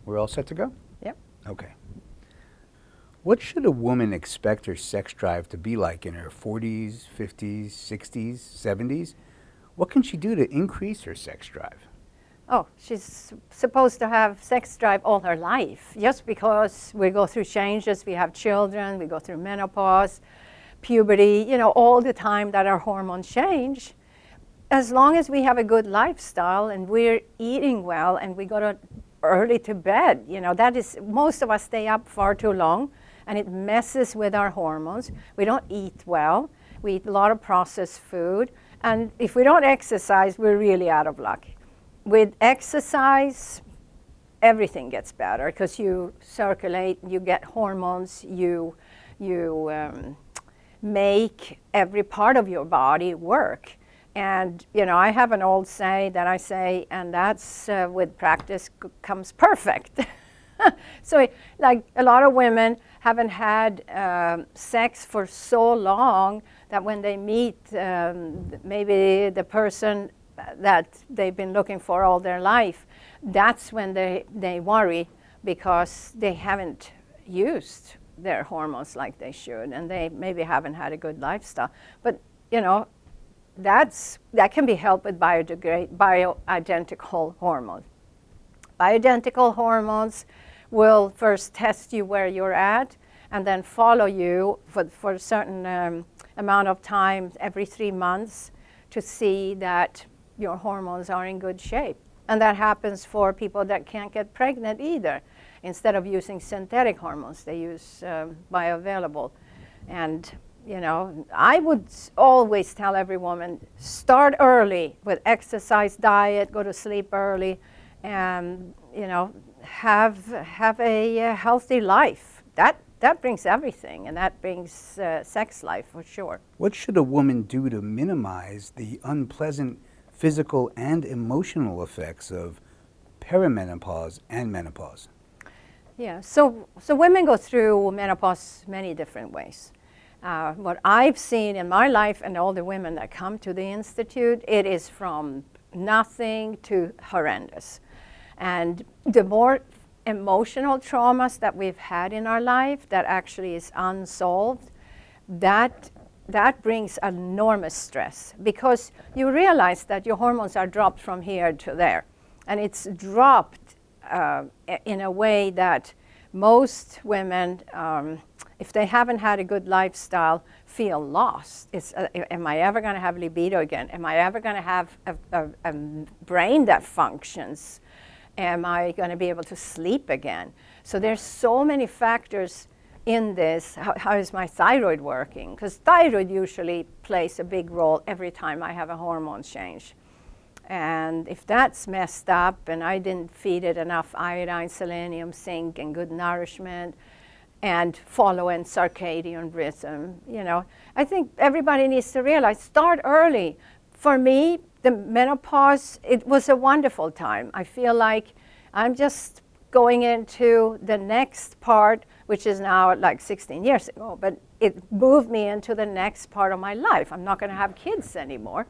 We're all set to go? Yep. Okay. What should a woman expect her sex drive to be like in her 40s, 50s, 60s, 70s? What can she do to increase her sex drive? Oh, she's supposed to have sex drive all her life. Just because we go through changes, we have children, we go through menopause, puberty, all the time that our hormones change. As long as we have a good lifestyle and we're eating well and we go to early to bed, that is, most of us stay up far too long and it messes with our hormones. We don't eat well. We eat a lot of processed food. And if we don't exercise, we're really out of luck. With exercise, everything gets better because you circulate, you get hormones, you make every part of your body work. And, I have an old say that I say, and that's with practice comes perfect. So, like a lot of women haven't had sex for so long that when they meet maybe the person that they've been looking for all their life, that's when they worry because they haven't used their hormones like they should, and they maybe haven't had a good lifestyle. But, that can be helped with bioidentical hormones. Bioidentical hormones will first test you where you're at and then follow you for a certain amount of time every 3 months to see that your hormones are in good shape. And that happens for people that can't get pregnant either. Instead of using synthetic hormones, they use bioavailable. And I would always tell every woman, start early with exercise, diet, go to sleep early, and have a healthy life. That brings everything, and that brings sex life for sure. What should a woman do to minimize the unpleasant physical and emotional effects of perimenopause and menopause? Yeah, so women go through menopause many different ways. What I've seen in my life and all the women that come to the Institute, it is from nothing to horrendous. And the more emotional traumas that we've had in our life that actually is unsolved, that brings enormous stress because you realize that your hormones are dropped from here to there. And it's dropped in a way that most women, if they haven't had a good lifestyle, feel lost. It's, am I ever going to have libido again? Am I ever going to have a brain that functions? Am I going to be able to sleep again? So there's so many factors in this. How is my thyroid working? Because thyroid usually plays a big role every time I have a hormone change. And if that's messed up and I didn't feed it enough iodine, selenium, zinc, and good nourishment, and following circadian rhythm, I think everybody needs to realize, start early. For me, the menopause, it was a wonderful time. I feel like I'm just going into the next part, which is now like 16 years ago, but it moved me into the next part of my life. I'm not going to have kids anymore.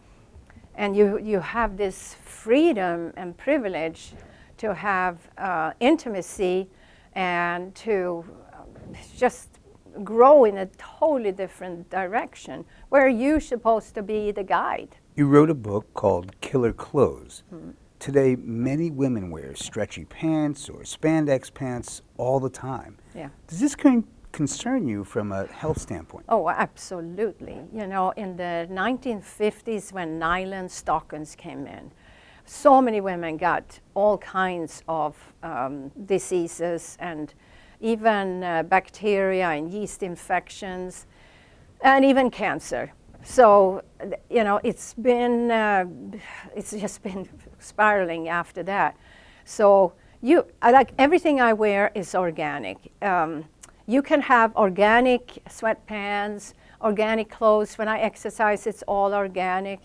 And you have this freedom and privilege to have intimacy and to just grow in a totally different direction where you're supposed to be the guide. You wrote a book called Killer Clothes. Mm-hmm. Today, many women wear stretchy pants or spandex pants all the time. Yeah. Does this concern you from a health standpoint? Oh, absolutely. In the 1950s when nylon stockings came in, so many women got all kinds of diseases and even bacteria and yeast infections and even cancer. So, it's just been spiraling after that. So everything I wear is organic. You can have organic sweatpants, organic clothes. When I exercise, it's all organic.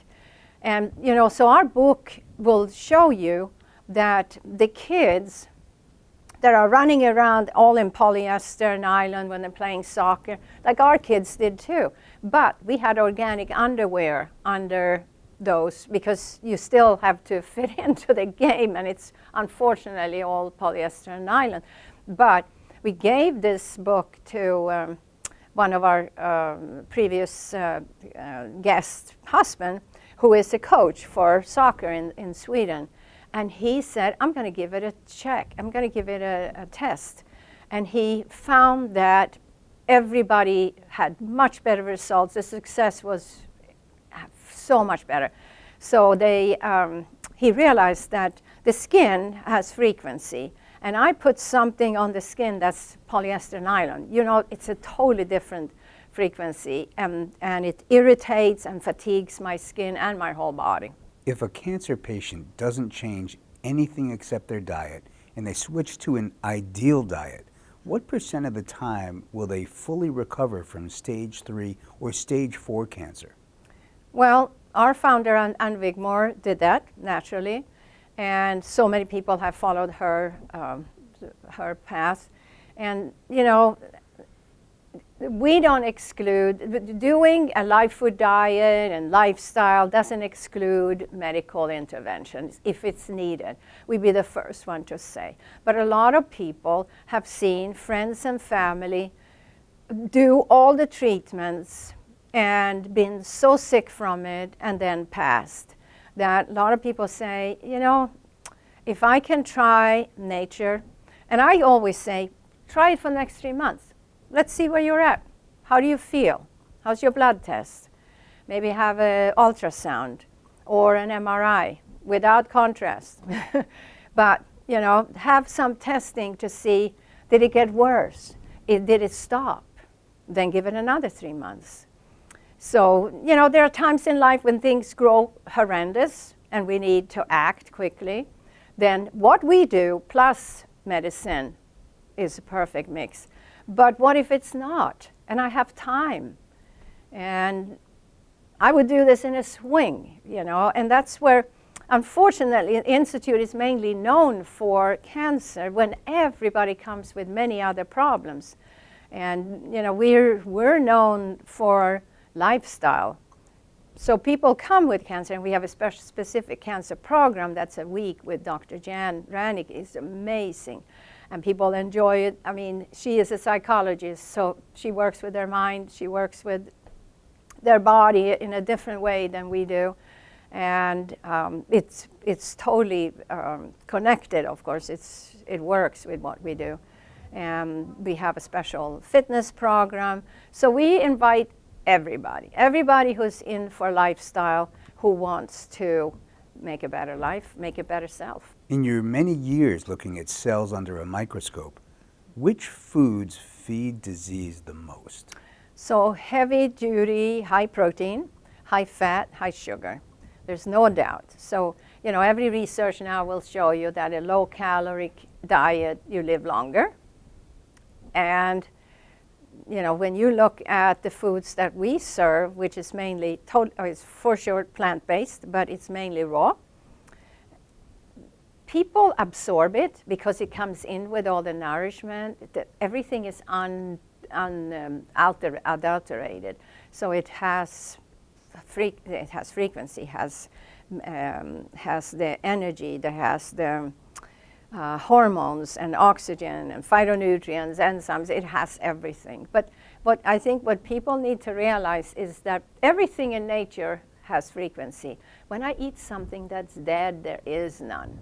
And, so our book will show you that the kids that are running around all in polyester, nylon when they're playing soccer, like our kids did too. But we had organic underwear under dose because you still have to fit into the game, and it's unfortunately all polyester and nylon. But we gave this book to one of our previous guests' husband, who is a coach for soccer in Sweden. And he said, I'm going to give it a check. I'm going to give it a test. And he found that everybody had much better results. The success was so much better. So he realized that the skin has frequency. And I put something on the skin that's polyester nylon. You know, it's a totally different frequency. And it irritates and fatigues my skin and my whole body. If a cancer patient doesn't change anything except their diet and they switch to an ideal diet, what % of the time will they fully recover from stage 3 or stage 4 cancer? Well, our founder, Ann Wigmore, did that naturally. And so many people have followed her path. And, you know, we don't exclude, doing a live food diet and lifestyle doesn't exclude medical interventions if it's needed. We'd be the first one to say. But a lot of people have seen friends and family do all the treatments and been so sick from it and then passed that a lot of people say, you know, if I can try nature, and I always say, try it for the next 3 months. Let's see where you're at. How do you feel? How's your blood test? Maybe have an ultrasound or an MRI without contrast. But, you know, have some testing to see, did it get worse? Did it stop? Then give it another 3 months. So, you know, there are times in life when things grow horrendous and we need to act quickly. Then what we do plus medicine is a perfect mix. But what if it's not? And I have time. And I would do this in a swing, you know, and that's where, unfortunately, the Institute is mainly known for cancer when everybody comes with many other problems. And, you know, we're known for lifestyle. So people come with cancer, and we have a specific cancer program that's a week with Dr. Jan Ranik. It's amazing. And people enjoy it. I mean, she is a psychologist, so she works with their mind. She works with their body in a different way than we do. And it's totally connected, of course. It works with what we do. And we have a special fitness program. So we invite everybody who's in for lifestyle, who wants to make a better life, make a better self. In your many years looking at cells under a microscope, which foods feed disease the most? So heavy duty, high protein, high fat, high sugar. There's no doubt. So, you know, every research now will show you that a low caloric diet, you live longer. And, you know, when you look at the foods that we serve, which is mainly, it's for sure plant-based, but it's mainly raw, people absorb it because it comes in with all the nourishment. Everything is unadulterated. So it has frequency, has the energy, it has the hormones and oxygen and phytonutrients, enzymes. It has everything. But I think what people need to realize is that everything in nature has frequency. When I eat something that's dead, there is none.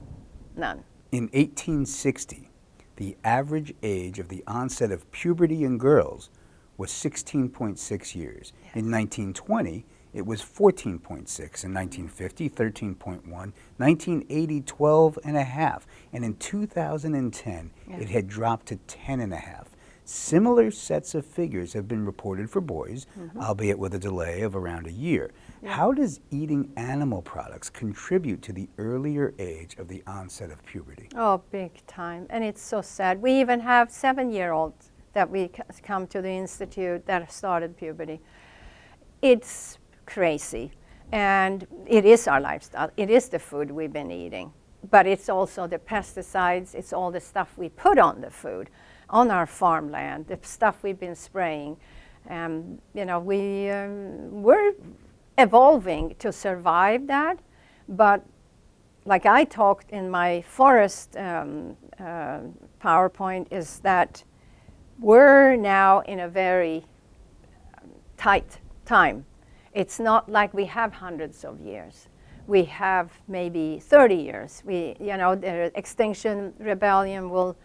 None. In 1860, the average age of the onset of puberty in girls was 16.6 years. Yes. In 1920, it was 14.6. In 1950, 13.1. 1980, 12.5. And in 2010, it had dropped to 10.5. Similar sets of figures have been reported for boys, albeit with a delay of around a year. Yeah. How does eating animal products contribute to the earlier age of the onset of puberty? Oh, big time. And it's so sad. We even have 7-year-olds that we come to the Institute that started puberty. It's crazy. And it is our lifestyle. It is the food we've been eating. But it's also the pesticides. It's all the stuff we put on the food, on our farmland, the stuff we've been spraying. You know, we're evolving to survive that. But like I talked in my forest PowerPoint, is that we're now in a very tight time. It's not like we have hundreds of years. We have maybe 30 years. The Extinction Rebellion will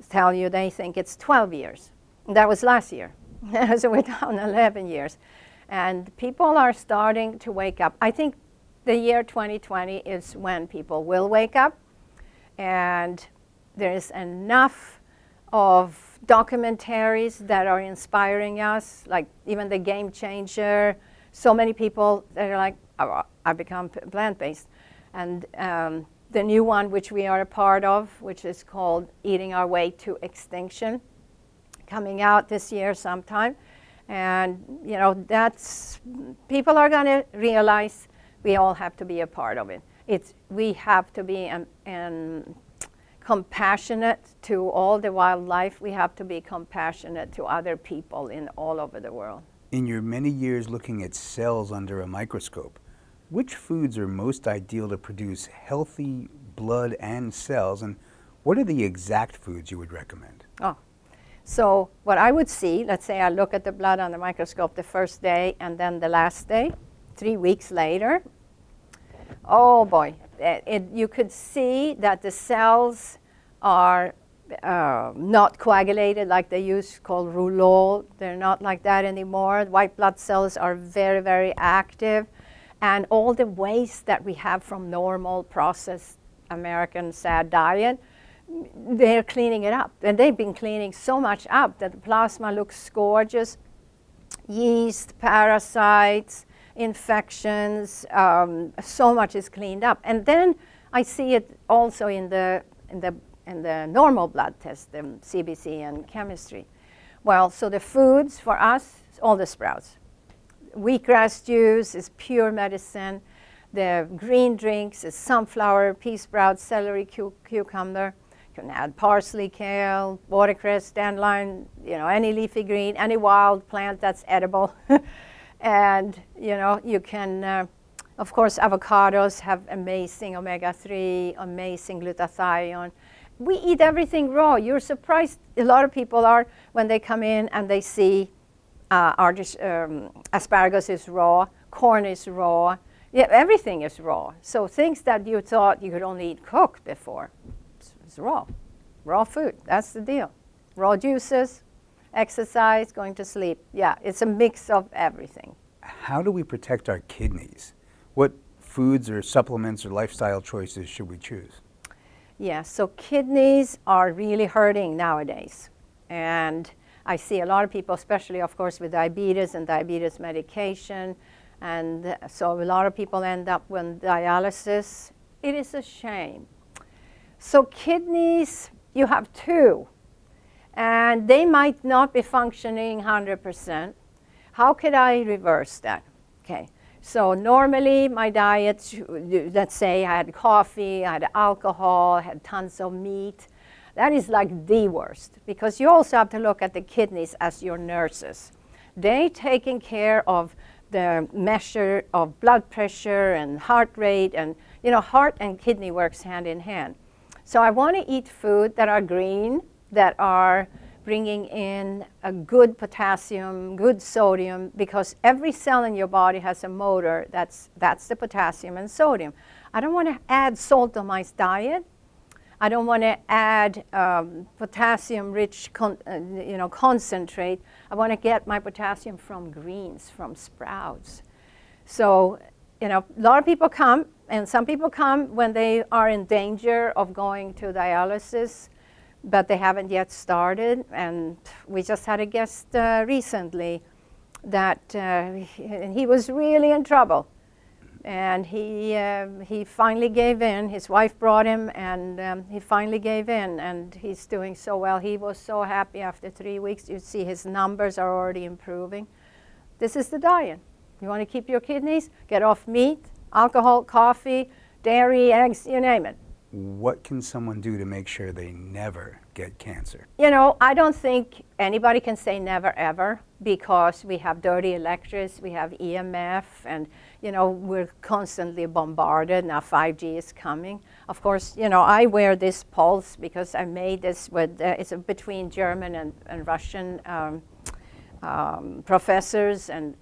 tell you they think it's 12 years. That was last year. So we're down 11 years. And people are starting to wake up. I think the year 2020 is when people will wake up. And there's enough of documentaries that are inspiring us, like even The Game Changer. So many people that are like, oh, I become plant-based. And the new one, which we are a part of, which is called Eating Our Way to Extinction, coming out this year sometime. And that's, people are going to realize we all have to be a part of it. We have to be compassionate to all the wildlife. We have to be compassionate to other people in all over the world. In your many years looking at cells under a microscope, which foods are most ideal to produce healthy blood and cells, and what are the exact foods you would recommend? So what I would see, let's say I look at the blood on the microscope the first day and then the last day, 3 weeks later, oh boy, you could see that the cells are not coagulated like they used, called rouleau. They're not like that anymore. White blood cells are very, very active. And all the waste that we have from normal processed American sad diet, they're cleaning it up. And they've been cleaning so much up that the plasma looks gorgeous. Yeast, parasites, infections, so much is cleaned up. And then I see it also in the normal blood test, the CBC and chemistry. Well, so the foods for us, all the sprouts. Wheatgrass juice is pure medicine. The green drinks is sunflower, pea sprouts, celery, cucumber. You can add parsley, kale, watercress, dandelion, any leafy green, any wild plant that's edible. And, you can, of course, avocados have amazing omega-3, amazing glutathione. We eat everything raw. You're surprised, a lot of people are, when they come in and they see asparagus is raw, corn is raw. Yeah, everything is raw. So things that you thought you could only eat cooked before, it's raw. Raw food, that's the deal. Raw juices, exercise, going to sleep. Yeah, it's a mix of everything. How do we protect our kidneys? What foods or supplements or lifestyle choices should we choose? Yeah, so kidneys are really hurting nowadays. And I see a lot of people, especially, of course, with diabetes and diabetes medication. And so a lot of people end up with dialysis. It is a shame. So kidneys, you have two. And they might not be functioning 100%. How could I reverse that? Okay. So normally my diet, let's say I had coffee, I had alcohol, I had tons of meat. That is like the worst, because you also have to look at the kidneys as your nurses. They taking care of the measure of blood pressure and heart rate, and heart and kidney works hand in hand. So I want to eat food that are green, that are bringing in a good potassium, good sodium, because every cell in your body has a motor. That's the potassium and sodium. I don't want to add salt on my diet. I don't want to add potassium-rich concentrate. I want to get my potassium from greens, from sprouts. So, a lot of people come, and some people come when they are in danger of going to dialysis, but they haven't yet started. And we just had a guest recently that he was really in trouble. And he finally gave in. His wife brought him, and he finally gave in, and he's doing so well. He was so happy after 3 weeks. You see his numbers are already improving. This is the diet. You want to keep your kidneys? Get off meat, alcohol, coffee, dairy, eggs, you name it. What can someone do to make sure they never get cancer? I don't think anybody can say never ever, because we have dirty electrics, we have EMF, and You know, we're constantly bombarded. Now 5G is coming. Of course, you know, I wear this pulse because I made this with, it's between German and Russian professors and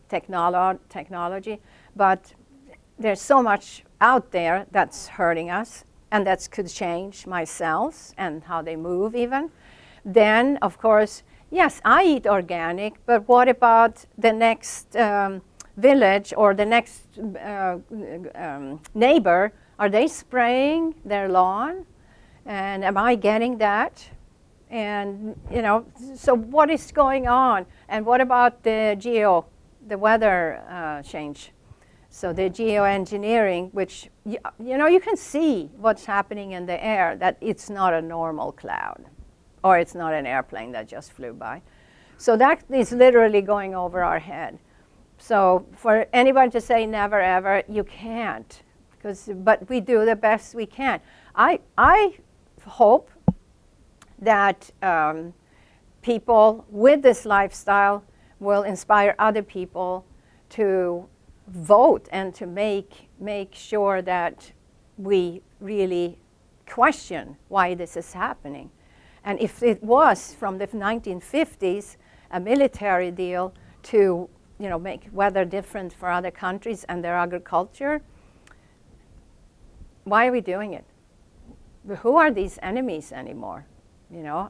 technology. But there's so much out there that's hurting us, and that could change my cells and how they move even. Then, of course, yes, I eat organic, but what about the next village or the next neighbor? Are they spraying their lawn? And am I getting that? And, you know, so what is going on? And what about the weather change? So the geoengineering, which, you know, you can see what's happening in the air, that it's not a normal cloud, or it's not an airplane that just flew by. So that is literally going over our head. So for anybody to say never ever, you can't, but we do the best we can. I hope that people with this lifestyle will inspire other people to vote and to make sure that we really question why this is happening. And if it was from the 1950s a military deal to, you know, make weather different for other countries and their agriculture, why are we doing it? Who are these enemies anymore? You know,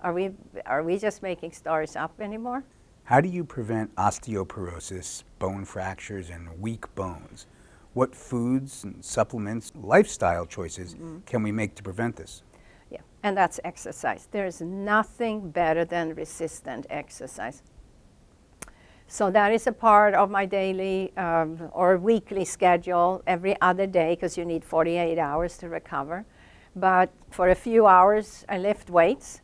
are we just making stories up anymore? How do you prevent osteoporosis, bone fractures, and weak bones? What foods and supplements, lifestyle choices can we make to prevent this? Yeah, and that's exercise. There's nothing better than resistant exercise. So that is a part of my daily or weekly schedule every other day, because you need 48 hours to recover. But for a few hours, I lift weights,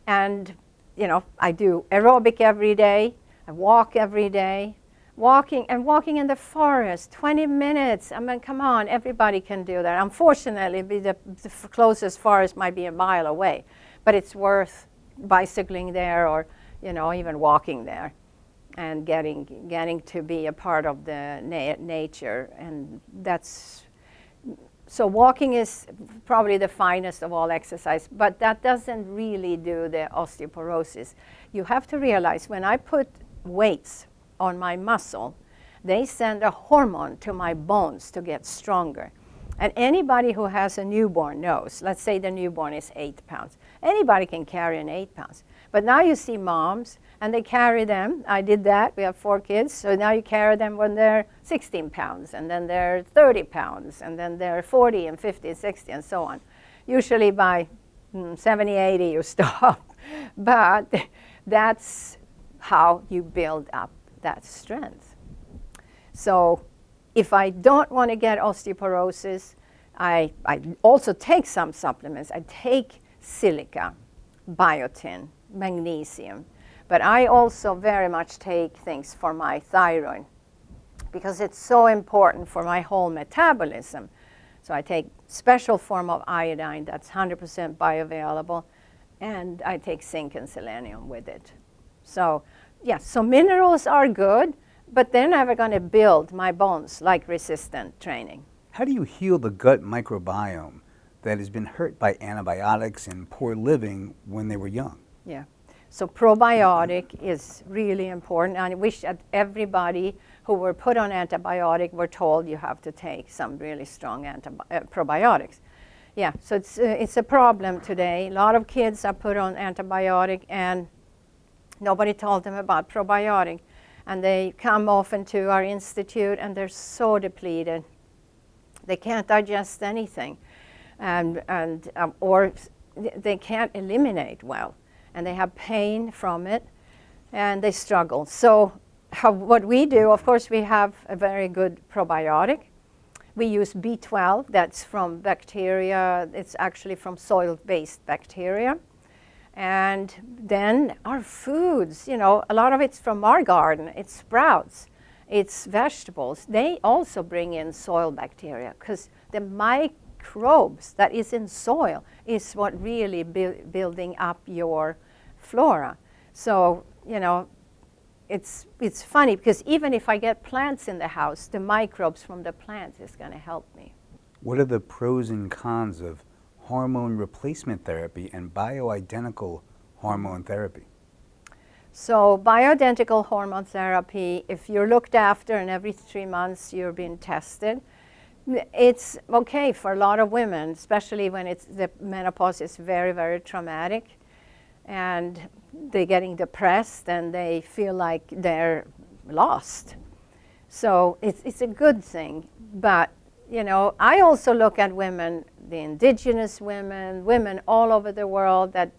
and you know, I do aerobic every day. I walk every day. Walking in the forest, 20 minutes. I mean, come on, everybody can do that. Unfortunately, the closest forest might be a mile away, but it's worth bicycling there, or, you know, even walking there, and getting to be a part of the nature. And that's, so walking is probably the finest of all exercise, but that doesn't really do the osteoporosis. You have to realize, when I put weights on my muscle, they send a hormone to my bones to get stronger. And anybody who has a newborn knows, let's say the newborn is 8 pounds. Anybody can carry an 8 pounds. But now you see moms, and they carry them. I did that. We have 4 kids. So now you carry them when they're 16 pounds, and then they're 30 pounds, and then they're 40 and 50 and 60 and so on. Usually by 70, 80 you stop. But that's how you build up that strength. So if I don't want to get osteoporosis, I also take some supplements. I take silica, biotin, magnesium. But I also very much take things for my thyroid, because it's so important for my whole metabolism. So I take special form of iodine that's 100% bioavailable, and I take zinc and selenium with it. So yes, so minerals are good, but they're never going to build my bones like resistant training. How do you heal the gut microbiome that has been hurt by antibiotics and poor living when they were young? Yeah. So probiotic is really important. I wish that everybody who were put on antibiotic were told you have to take some really strong probiotics. Yeah, so it's a problem today. A lot of kids are put on antibiotic, and nobody told them about probiotic. And they come often to our institute, and they're so depleted. They can't digest anything, or they can't eliminate well. And they have pain from it, and they struggle. So what we do, of course, we have a very good probiotic. We use B12, that's from bacteria. It's actually from soil-based bacteria. And then our foods, you know, a lot of it's from our garden. It's sprouts, it's vegetables. They also bring in soil bacteria, because the microbes that is in soil is what really building up your flora. So, you know, it's funny because even if I get plants in the house, the microbes from the plants is going to help me. What are the pros and cons of hormone replacement therapy and bioidentical hormone therapy? So bioidentical hormone therapy, if you're looked after and every 3 months you're being tested, it's okay for a lot of women, especially when the menopause is very, very traumatic and they're getting depressed and they feel like they're lost. So it's a good thing. But, you know, I also look at women, the indigenous women, women all over the world that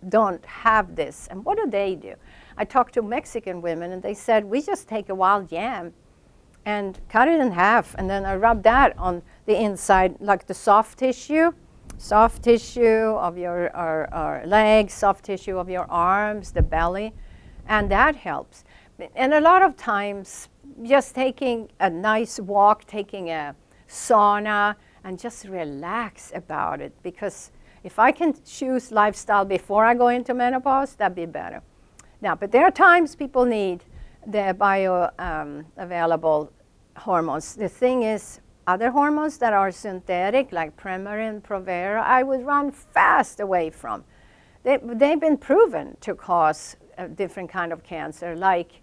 don't have this. And what do? I talked to Mexican women and they said, we just take a wild yam and cut it in half, and then I rub that on the inside, like the soft tissue of your legs, soft tissue of your arms, the belly, and that helps. And a lot of times, just taking a nice walk, taking a sauna, and just relax about it, because if I can choose lifestyle before I go into menopause, that'd be better. Now, but there are times people need the bioavailable hormones. The thing is, other hormones that are synthetic, like Premarin, Provera, I would run fast away from. They've been proven to cause a different kind of cancer, like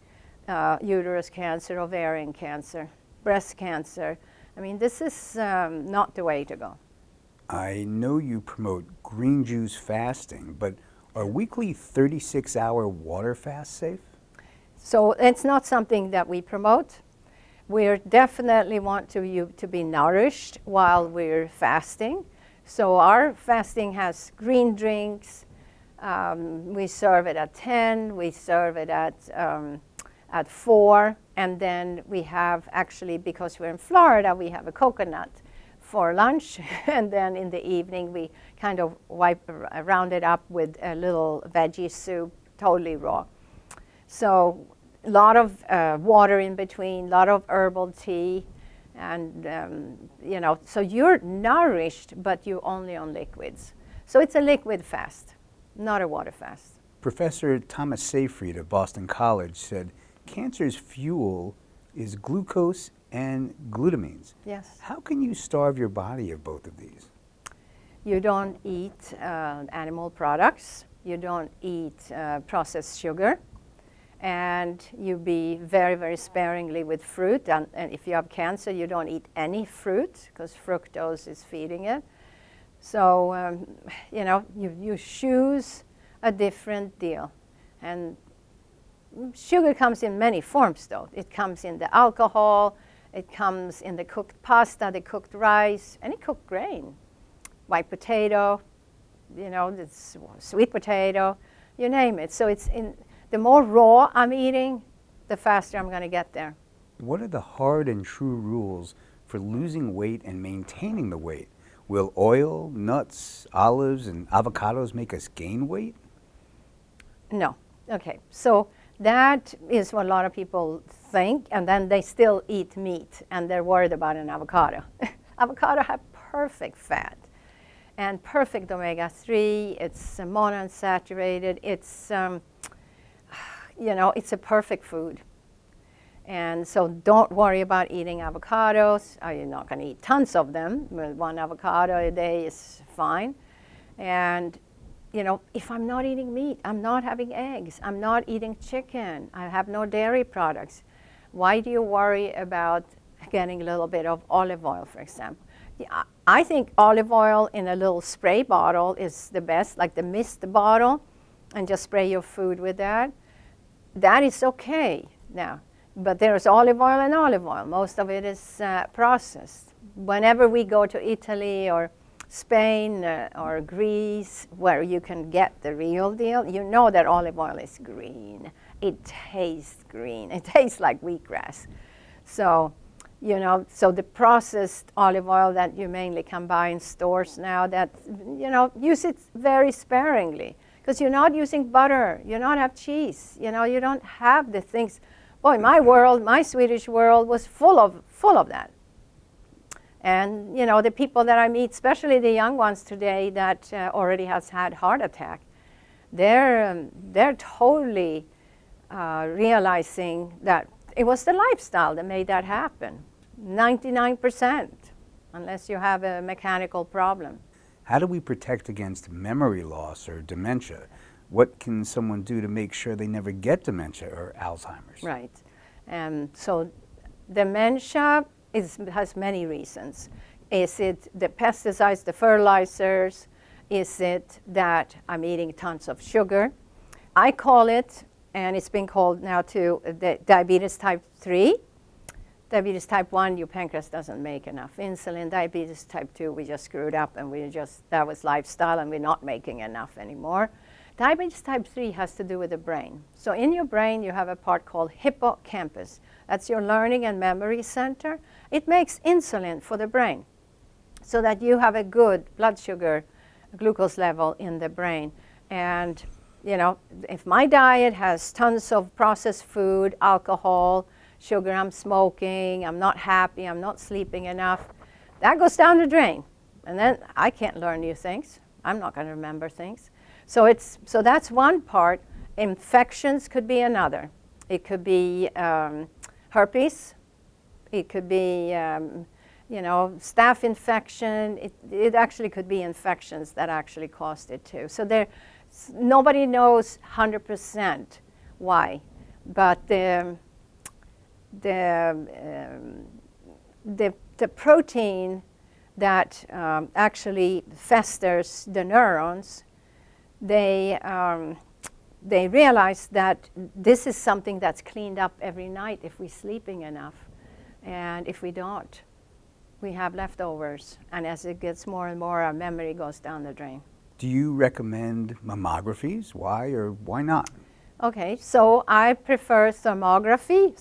uterus cancer, ovarian cancer, breast cancer. I mean, this is not the way to go. I know you promote green juice fasting, but are weekly 36-hour water fasts safe? So it's not something that we promote. We definitely want you to be nourished while we're fasting. So our fasting has green drinks. We serve it at 10. We serve it at 4. And then we have, actually, because we're in Florida, we have a coconut for lunch. And then in the evening, we kind of round it up with a little veggie soup, totally raw. So a lot of water in between, a lot of herbal tea, and you know, so you're nourished, but you're only on liquids. So it's a liquid fast, not a water fast. Professor Thomas Seyfried of Boston College said cancer's fuel is glucose and glutamines. Yes. How can you starve your body of both of these? You don't eat animal products. You don't eat processed sugar. And you be very, very sparingly with fruit. And if you have cancer, you don't eat any fruit because fructose is feeding it. So, you know, you choose a different deal. And sugar comes in many forms, though. It comes in the alcohol. It comes in the cooked pasta, the cooked rice, any cooked grain. White potato, you know, it's sweet potato, you name it. So it's in. The more raw I'm eating, the faster I'm going to get there. What are the hard and true rules for losing weight and maintaining the weight? Will oil, nuts, olives, and avocados make us gain weight? No. Okay. So that is what a lot of people think, and then they still eat meat, and they're worried about an avocado. Avocado have perfect fat and perfect omega-3. It's monounsaturated. It's you know, it's a perfect food. And so don't worry about eating avocados. You're not going to eat tons of them. One avocado a day is fine. And, you know, if I'm not eating meat, I'm not having eggs, I'm not eating chicken, I have no dairy products, why do you worry about getting a little bit of olive oil, for example? Yeah, I think olive oil in a little spray bottle is the best, like the mist bottle, and just spray your food with that. That is okay now, but there's olive oil and olive oil. Most of it is processed. Whenever we go to Italy or Spain or Greece, where you can get the real deal, you know that olive oil is green. It tastes green. It tastes like wheatgrass. So, you know, so the processed olive oil that you mainly can buy in stores now, that, you know, use it very sparingly. Because you're not using butter, you don't have cheese, you know, you don't have the things. Boy, my world, my Swedish world was full of that. And, you know, the people that I meet, especially the young ones today that already has had heart attack, they're totally realizing that it was the lifestyle that made that happen. 99%, unless you have a mechanical problem. How do we protect against memory loss or dementia? What can someone do to make sure they never get dementia or Alzheimer's? Right. So dementia has many reasons. Is it the pesticides, the fertilizers? Is it that I'm eating tons of sugar? I call it, and it's been called now too, the diabetes type 3. Diabetes type 1, your pancreas doesn't make enough insulin. Diabetes type 2, we just screwed up and that was lifestyle and we're not making enough anymore. Diabetes type 3 has to do with the brain. So in your brain, you have a part called hippocampus. That's your learning and memory center. It makes insulin for the brain so that you have a good blood sugar, glucose level in the brain. And, you know, if my diet has tons of processed food, alcohol, sugar, I'm smoking, I'm not happy, I'm not sleeping enough, that goes down the drain. And then I can't learn new things. I'm not going to remember things. So that's one part. Infections could be another. It could be herpes. It could be, staph infection. It actually could be infections that actually caused it too. So nobody knows 100% why, but the protein that actually festers the neurons, they realize that this is something that's cleaned up every night if we're sleeping enough. And if we don't, we have leftovers. And as it gets more and more, our memory goes down the drain. Do you recommend mammographies? Why or why not? Okay, so I prefer thermography,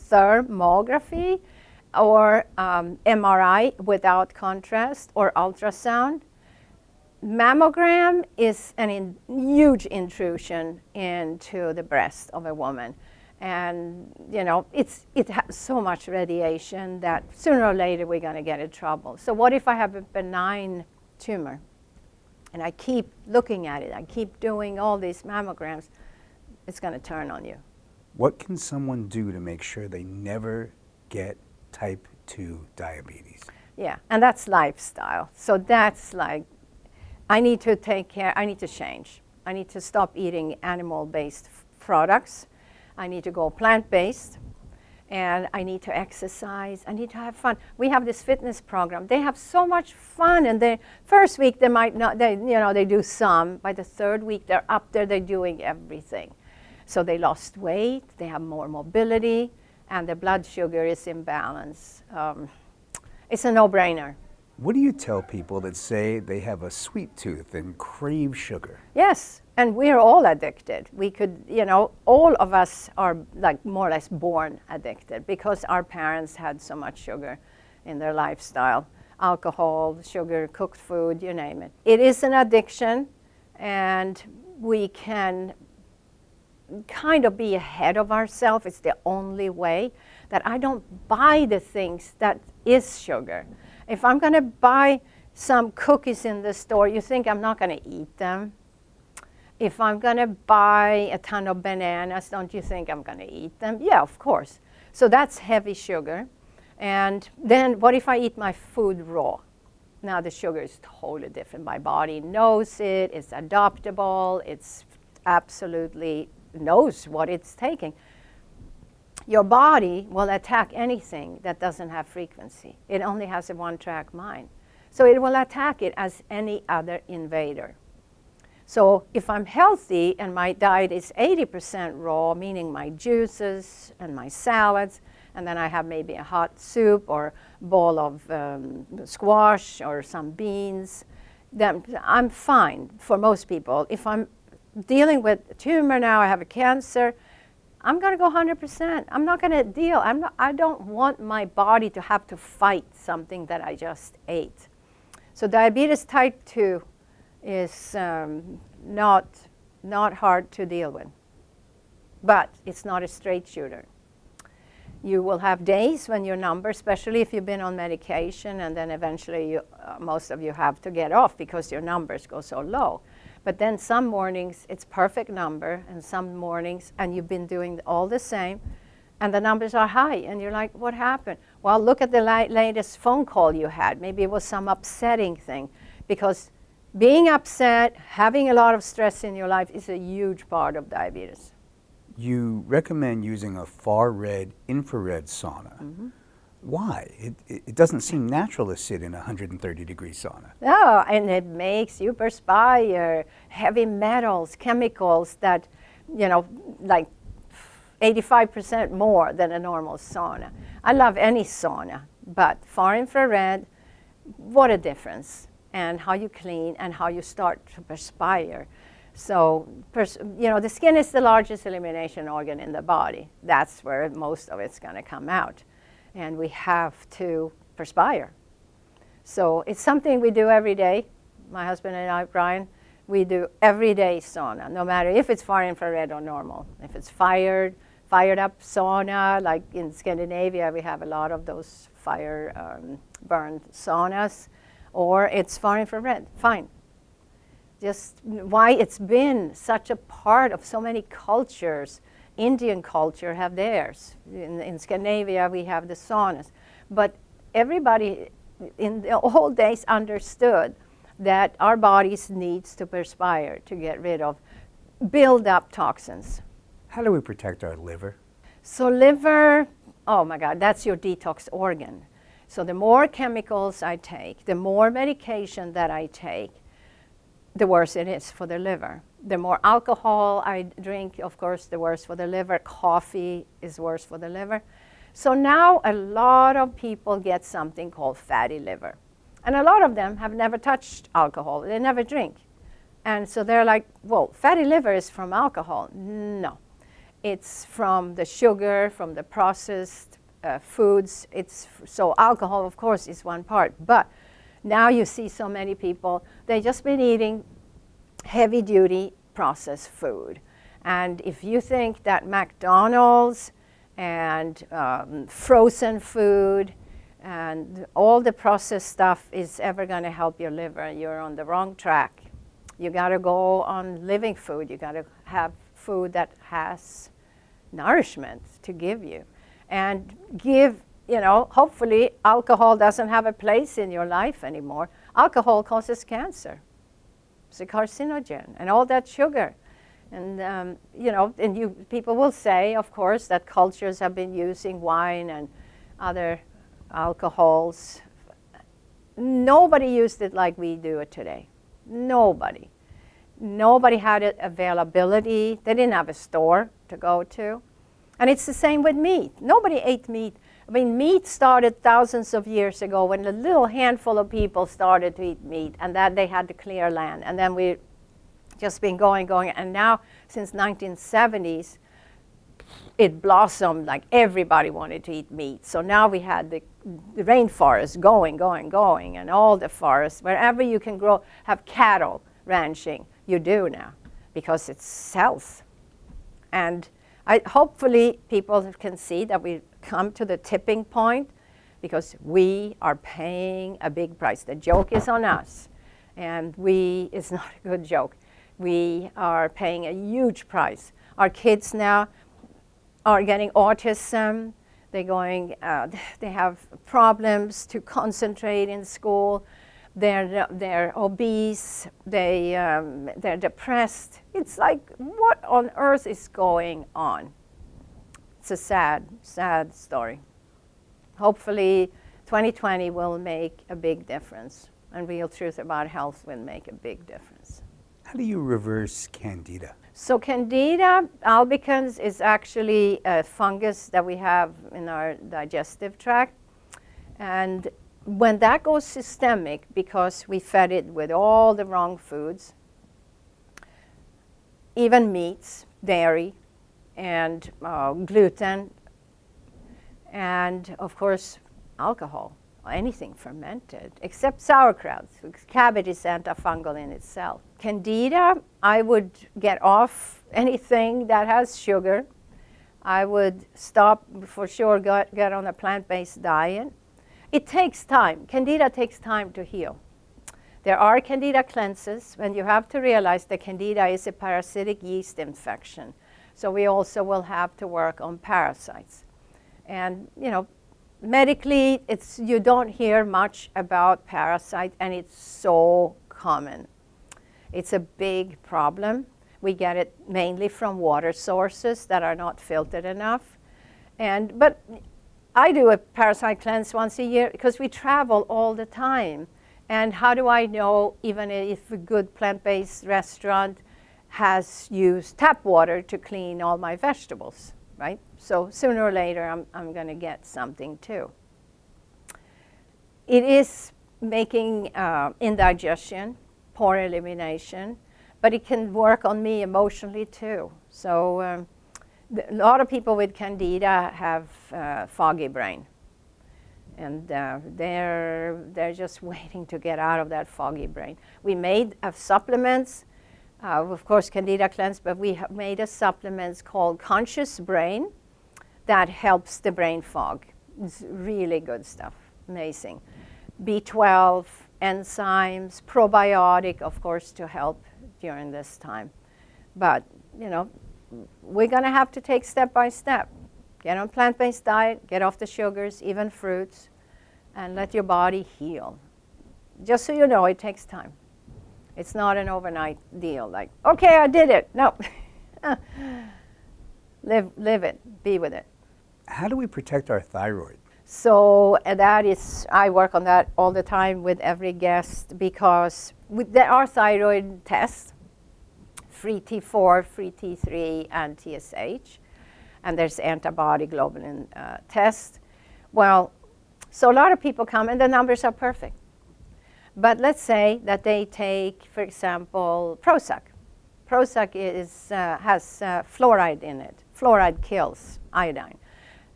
or MRI without contrast, or ultrasound. Mammogram is a huge intrusion into the breast of a woman. And, you know, it has so much radiation that sooner or later we're going to get in trouble. So what if I have a benign tumor? And I keep looking at it. I keep doing all these mammograms. It's going to turn on you. What can someone do to make sure they never get type 2 diabetes? Yeah, and that's lifestyle. So that's like, I need to take care, I need to change. I need to stop eating animal-based products. I need to go plant-based. And I need to exercise. I need to have fun. We have this fitness program. They have so much fun. And the first week they might not, they do some. By the third week they're up there, they're doing everything. So they lost weight, they have more mobility, and the blood sugar is in balance. It's a no-brainer. What do you tell people that say they have a sweet tooth and crave sugar? Yes, and we're all addicted. We could, all of us are like more or less born addicted because our parents had so much sugar in their lifestyle. Alcohol, sugar, cooked food, you name it. It is an addiction, and we can kind of be ahead of ourselves. It's the only way that I don't buy the things that is sugar. If I'm going to buy some cookies in the store, you think I'm not going to eat them? If I'm going to buy a ton of bananas, don't you think I'm going to eat them? Yeah, of course. So that's heavy sugar. And then what if I eat my food raw? Now the sugar is totally different. My body knows it. It's adaptable. It's absolutely knows what it's taking. Your body will attack anything that doesn't have frequency. It only has a one-track mind. So it will attack it as any other invader. So if I'm healthy and my diet is 80% raw, meaning my juices and my salads, and then I have maybe a hot soup or bowl of squash or some beans, then I'm fine for most people. If I'm dealing with a tumor now, I have a cancer, I'm going to go 100%. I'm not going to deal. I don't want my body to have to fight something that I just ate. So diabetes type 2 is not hard to deal with. But it's not a straight shooter. You will have days when your number, especially if you've been on medication, and then eventually most of you have to get off because your numbers go so low. But then some mornings it's perfect number, and some mornings, and you've been doing all the same, and the numbers are high, and you're like, what happened? Well, look at the latest phone call you had. Maybe it was some upsetting thing, because being upset, having a lot of stress in your life is a huge part of diabetes. You recommend using a far-red infrared sauna. Mm-hmm. Why? It doesn't seem natural to sit in a 130-degree sauna. No, and it makes you perspire, heavy metals, chemicals that, you know, like 85% more than a normal sauna. I love any sauna, but far infrared, what a difference. And how you clean and how you start to perspire. So, you know, the skin is the largest elimination organ in the body. That's where most of it's going to come out. And we have to perspire. So it's something we do every day. My husband and I, Brian, we do everyday sauna, no matter if it's far infrared or normal. If it's fired up sauna, like in Scandinavia, we have a lot of those burned saunas, or it's far infrared, fine. Just why it's been such a part of so many cultures. Indian culture have theirs. In Scandinavia, we have the saunas. But everybody in the old days understood that our bodies needs to perspire to get rid of build up toxins. How do we protect our liver? So liver, oh my God, that's your detox organ. So the more chemicals I take, the more medication that I take, the worse it is for the liver. The more alcohol I drink, of course, the worse for the liver. Coffee is worse for the liver. So now a lot of people get something called fatty liver. And a lot of them have never touched alcohol. They never drink. And so they're like, well, fatty liver is from alcohol. No. It's from the sugar, from the processed foods. So alcohol, of course, is one part. But now you see so many people, they've just been eating heavy-duty processed food. And if you think that McDonald's and frozen food and all the processed stuff is ever going to help your liver, you're on the wrong track. You got to go on living food. You got to have food that has nourishment to give you. And give, you know, hopefully alcohol doesn't have a place in your life anymore. Alcohol causes cancer. It's a carcinogen, and all that sugar. And, you know, and people will say, of course, that cultures have been using wine and other alcohols. Nobody used it like we do it today. Nobody. Nobody had it availability. They didn't have a store to go to. And it's the same with meat. Nobody ate meat. I mean, meat started thousands of years ago when a little handful of people started to eat meat, and that they had to clear land. And then we just been going. And now, since 1970s, it blossomed like everybody wanted to eat meat. So now we had the rainforest going, and all the forests, wherever you can grow, have cattle ranching, you do now, because it sells. And hopefully people can see that we come to the tipping point, because we are paying a big price. The joke is on us, and it's not a good joke. We are paying a huge price. Our kids now are getting autism. They have problems to concentrate in school. They're obese. They're depressed. It's like, what on earth is going on? It's a sad, sad story. Hopefully, 2020 will make a big difference, and Real Truth About Health will make a big difference. How do you reverse Candida? So Candida albicans is actually a fungus that we have in our digestive tract. And when that goes systemic, because we fed it with all the wrong foods, even meats, dairy, and gluten, and of course alcohol, anything fermented, except sauerkraut. Cabbage is antifungal in itself. Candida, I would get off anything that has sugar. I would stop, for sure, get on a plant-based diet. It takes time. Candida takes time to heal. There are Candida cleanses, and you have to realize that Candida is a parasitic yeast infection. So we also will have to work on parasites. And, you know, medically, you don't hear much about parasite, and it's so common. It's a big problem. We get it mainly from water sources that are not filtered enough. But I do a parasite cleanse once a year because we travel all the time. And how do I know, even if a good plant-based restaurant has used tap water to clean all my vegetables, right? So sooner or later, I'm going to get something too. It is making indigestion, poor elimination, but it can work on me emotionally too. So a lot of people with Candida have foggy brain. And they're just waiting to get out of that foggy brain. We made supplements, of course, Candida cleanse, but we have made a supplement called Conscious Brain that helps the brain fog. It's really good stuff, amazing. B12, enzymes, probiotic, of course, to help during this time. But, you know, we're going to have to take step by step. Get on plant-based diet, get off the sugars, even fruits, and let your body heal. Just so you know, it takes time. It's not an overnight deal, like, okay, I did it. No. Live it, be with it. How do we protect our thyroid? So that is, I work on that all the time with every guest because there are thyroid tests, free T4, free T3, and TSH. And there's antibody globulin test. Well, so a lot of people come and the numbers are perfect. But let's say that they take, for example, Prozac. Prozac has fluoride in it. Fluoride kills iodine.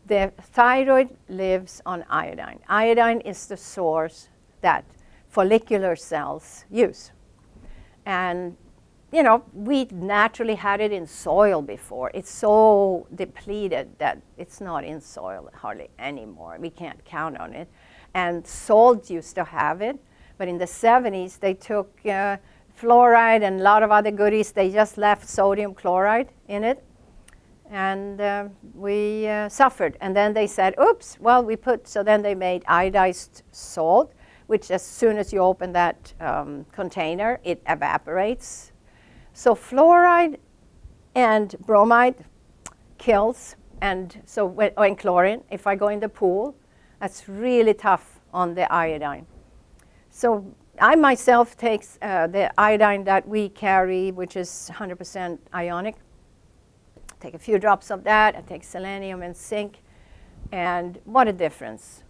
The thyroid lives on iodine. Iodine is the source that follicular cells use. And you know, we naturally had it in soil before. It's so depleted that it's not in soil hardly anymore. We can't count on it. And salt used to have it, but in the 70s they took fluoride and a lot of other goodies. They just left sodium chloride in it, and we suffered. And then they said, oops, well, so then they made iodized salt, which as soon as you open that container, it evaporates. So fluoride and bromide kills, and chlorine. If I go in the pool, that's really tough on the iodine. So I myself take the iodine that we carry, which is 100% ionic. Take a few drops of that. I take selenium and zinc, and what a difference!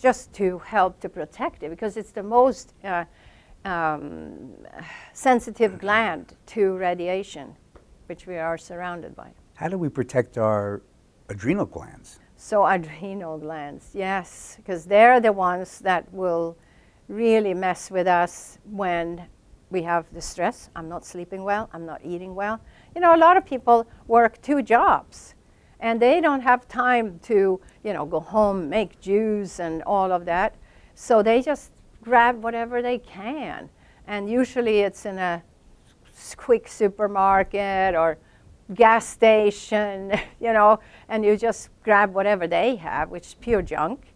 Just to help to protect it, because it's the most sensitive gland to radiation, which we are surrounded by. How do we protect our adrenal glands? So adrenal glands, yes, because they're the ones that will really mess with us when we have the stress. I'm not sleeping well, I'm not eating well. You know, a lot of people work 2 jobs and they don't have time to, you know, go home, make juice and all of that. So they just grab whatever they can. And usually it's in a quick supermarket or gas station, you know, and you just grab whatever they have, which is pure junk,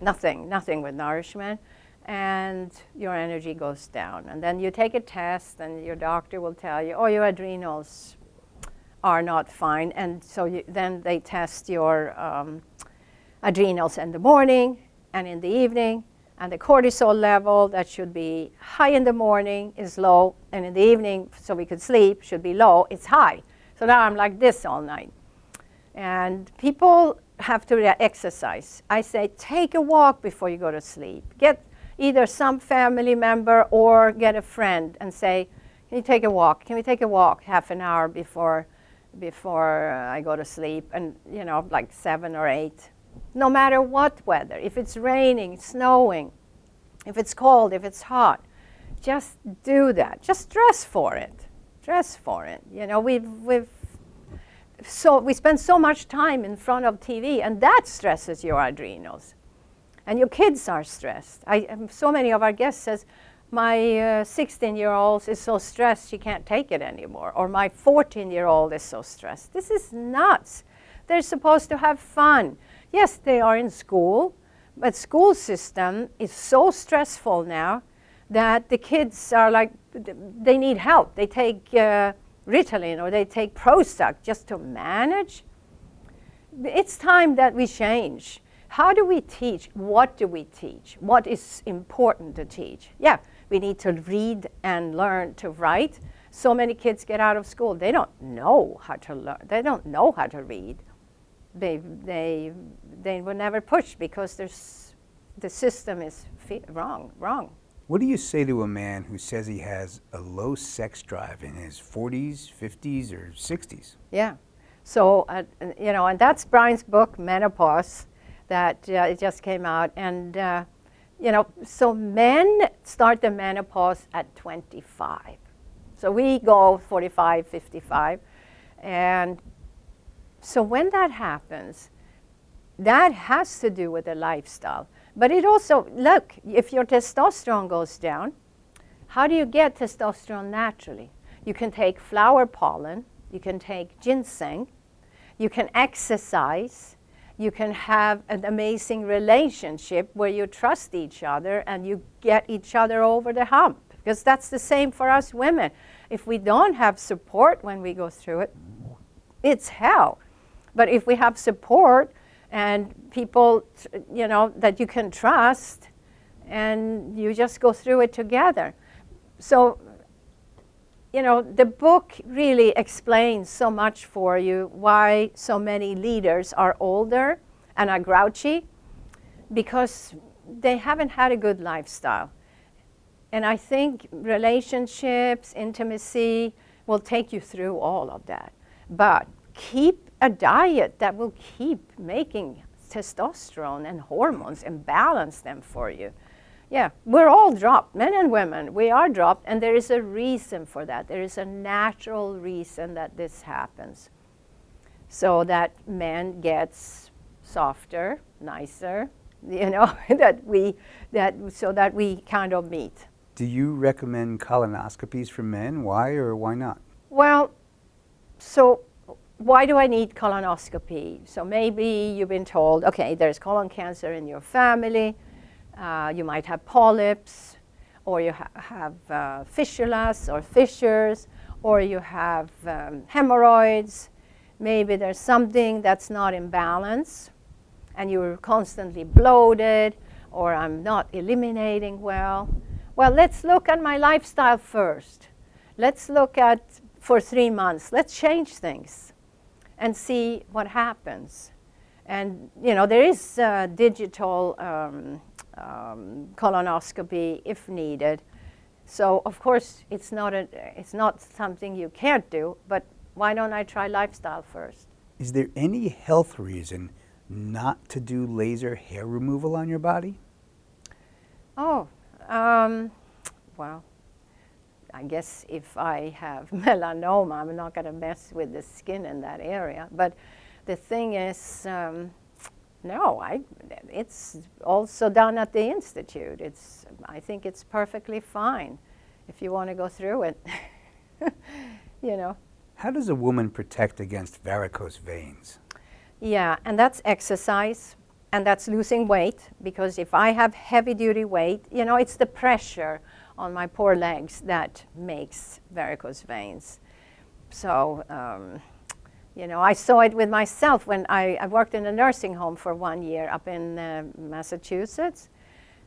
nothing with nourishment, and your energy goes down. And then you take a test and your doctor will tell you, oh, your adrenals are not fine. And so then they test your adrenals in the morning and in the evening, and the cortisol level that should be high in the morning is low, and in the evening, so we could sleep, should be low, it's high. So now I'm like this all night. And people have to exercise. I say, take a walk before you go to sleep. Get either some family member or get a friend and say, can you take a walk? Can we take a walk half an hour before I go to sleep? And, you know, like 7 or 8. No matter what weather, if it's raining, snowing, if it's cold, if it's hot, just do that. Just dress for it. Dress for it. You know, we spend so much time in front of TV, and that stresses your adrenals. And your kids are stressed. So many of our guests says, my 16-year-old is so stressed she can't take it anymore, or my 14-year-old is so stressed. This is nuts. They're supposed to have fun. Yes, they are in school, but school system is so stressful now that the kids are like, they need help. They take Ritalin or they take Prozac just to manage. It's time that we change. How do we teach? What do we teach? What is important to teach? Yeah, we need to read and learn to write. So many kids get out of school. They don't know how to learn. They don't know how to read. They were never pushed because the system is wrong. What do you say to a man who says he has a low sex drive in his 40s, 50s, or 60s? Yeah. So, you know, and that's Brian's book, Menopause, that it just came out. And, you know, so men start the menopause at 25. So we go 45, 55. And so when that happens, that has to do with the lifestyle. But it also, look, if your testosterone goes down, how do you get testosterone naturally? You can take flower pollen, you can take ginseng, you can exercise, you can have an amazing relationship where you trust each other and you get each other over the hump. Because that's the same for us women. If we don't have support when we go through it, it's hell. But if we have support and people, you know, that you can trust, and you just go through it together. So, you know, the book really explains so much for you why so many leaders are older and are grouchy, because they haven't had a good lifestyle. And I think relationships, intimacy will take you through all of that. But keep a diet that will keep making testosterone and hormones and balance them for you. Yeah, we're all dropped, men and women, we are dropped, and there is a reason for that. There is a natural reason that this happens. So that men gets softer, nicer, you know, so that we kind of meet. Do you recommend colonoscopies for men? Why or why not? Well, so why do I need colonoscopy? So maybe you've been told, okay, there's colon cancer in your family, you might have polyps, or you have fistulas or fissures, or you have hemorrhoids. Maybe there's something that's not in balance, and you're constantly bloated, or I'm not eliminating well. Well, let's look at my lifestyle first. Let's look at, for 3 months, let's change things and see what happens. And, you know, there is digital colonoscopy if needed. So, of course, it's not something you can't do, but why don't I try lifestyle first? Is there any health reason not to do laser hair removal on your body? Oh, well, I guess if I have melanoma, I'm not going to mess with the skin in that area. But the thing is, no, it's also done at the Institute. I think it's perfectly fine if you want to go through it, you know. How does a woman protect against varicose veins? Yeah, and that's exercise, and that's losing weight, because if I have heavy-duty weight, you know, it's the pressure on my poor legs that makes varicose veins. So, you know, I saw it with myself when I worked in a nursing home for 1 year up in Massachusetts.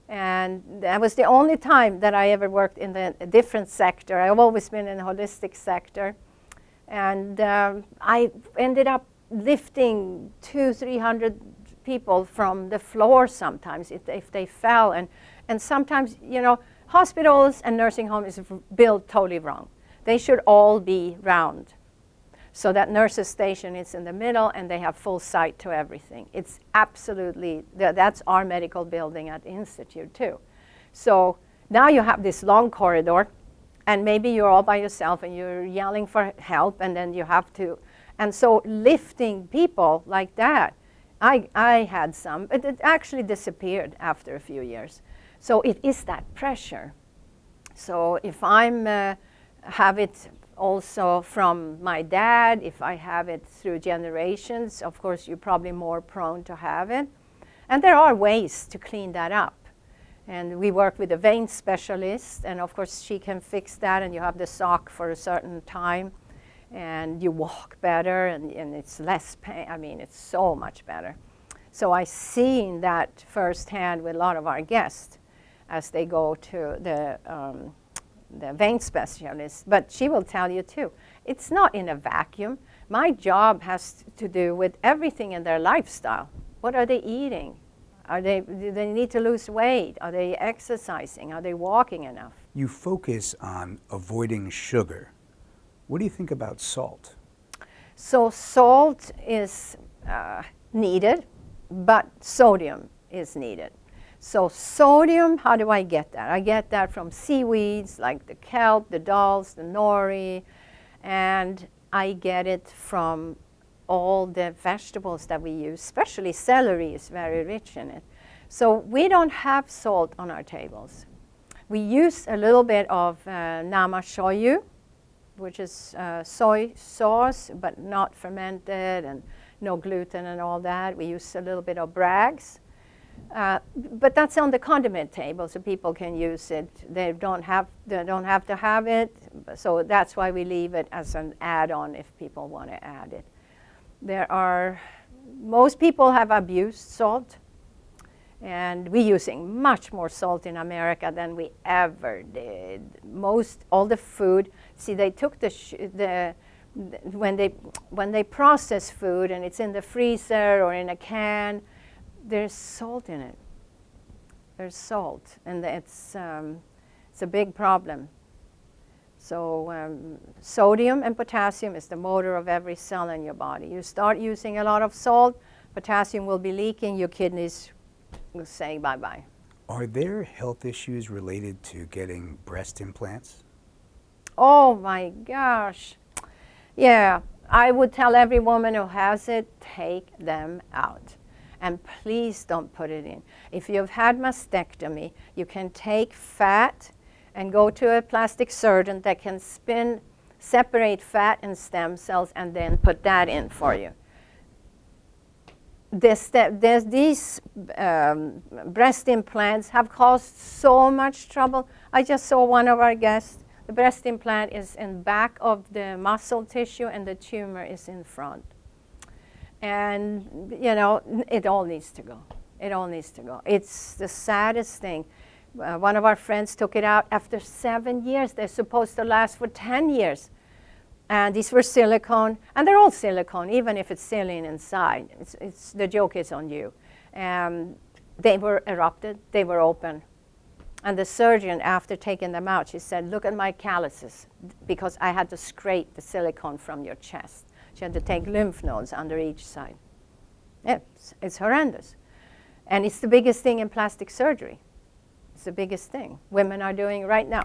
And that was the only time that I ever worked in a different sector. I've always been in the holistic sector. And I ended up lifting 200-300 people from the floor sometimes if they fell. And sometimes, you know, hospitals and nursing homes is built totally wrong. They should all be round. So that nurse's station is in the middle and they have full sight to everything. It's absolutely, that's our medical building at the Institute too. So now you have this long corridor, and maybe you're all by yourself and you're yelling for help, and then you have to, and so lifting people like that, I had some, but it actually disappeared after a few years. So it is that pressure. So if I'm have it also from my dad, if I have it through generations, of course you're probably more prone to have it. And there are ways to clean that up. And we work with a vein specialist, and of course she can fix that, and you have the sock for a certain time, and you walk better, and it's less pain. I mean, it's so much better. So I've seen that firsthand with a lot of our guests as they go to the vein specialist. But she will tell you too, it's not in a vacuum. My job has to do with everything in their lifestyle. What are they eating? Do they need to lose weight? Are they exercising? Are they walking enough? You focus on avoiding sugar. What do you think about salt? So salt is needed, but sodium is needed. So sodium, how do I get that? I get that from seaweeds like the kelp, the dulse, the nori, and I get it from all the vegetables that we use, especially celery is very rich in it. So we don't have salt on our tables. We use a little bit of nama shoyu, which is soy sauce, but not fermented and no gluten and all that. We use a little bit of Bragg's. But that's on the condiment table, so people can use it. They don't have to have it, so that's why we leave it as an add-on if people want to add it. Most people have abused salt, and we're using much more salt in America than we ever did. All the food, see, they took when they process food and it's in the freezer or in a can, there's salt in it. There's salt, and it's a big problem. So sodium and potassium is the motor of every cell in your body. You start using a lot of salt, potassium will be leaking, your kidneys will say bye-bye. Are there health issues related to getting breast implants? Oh my gosh. Yeah, I would tell every woman who has it, take them out. And please don't put it in. If you've had mastectomy, you can take fat and go to a plastic surgeon that can separate fat and stem cells and then put that in for you. These breast implants have caused so much trouble. I just saw one of our guests. The breast implant is in back of the muscle tissue and the tumor is in front. And, you know, it all needs to go. It all needs to go. It's the saddest thing. One of our friends took it out after 7 years. They're supposed to last for 10 years. And these were silicone, and they're all silicone, even if it's saline inside. The joke is on you. They were erupted, they were open. And the surgeon, after taking them out, she said, look at my calluses, because I had to scrape the silicone from your chest. She had to take lymph nodes under each side. It's horrendous. And it's the biggest thing in plastic surgery. It's the biggest thing women are doing right now.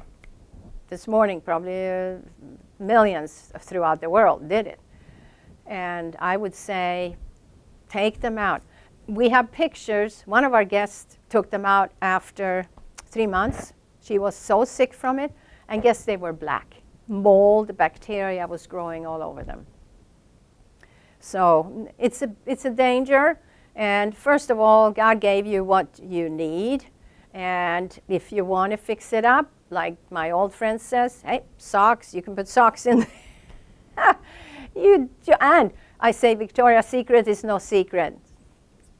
This morning, probably millions throughout the world did it. And I would say, take them out. We have pictures. One of our guests took them out after 3 months. She was so sick from it, and guess they were black. Mold, bacteria was growing all over them. So it's a danger. And first of all, God gave you what you need. And if you want to fix it up, like my old friend says, hey, socks, you can put socks in. And I say Victoria's Secret is no secret.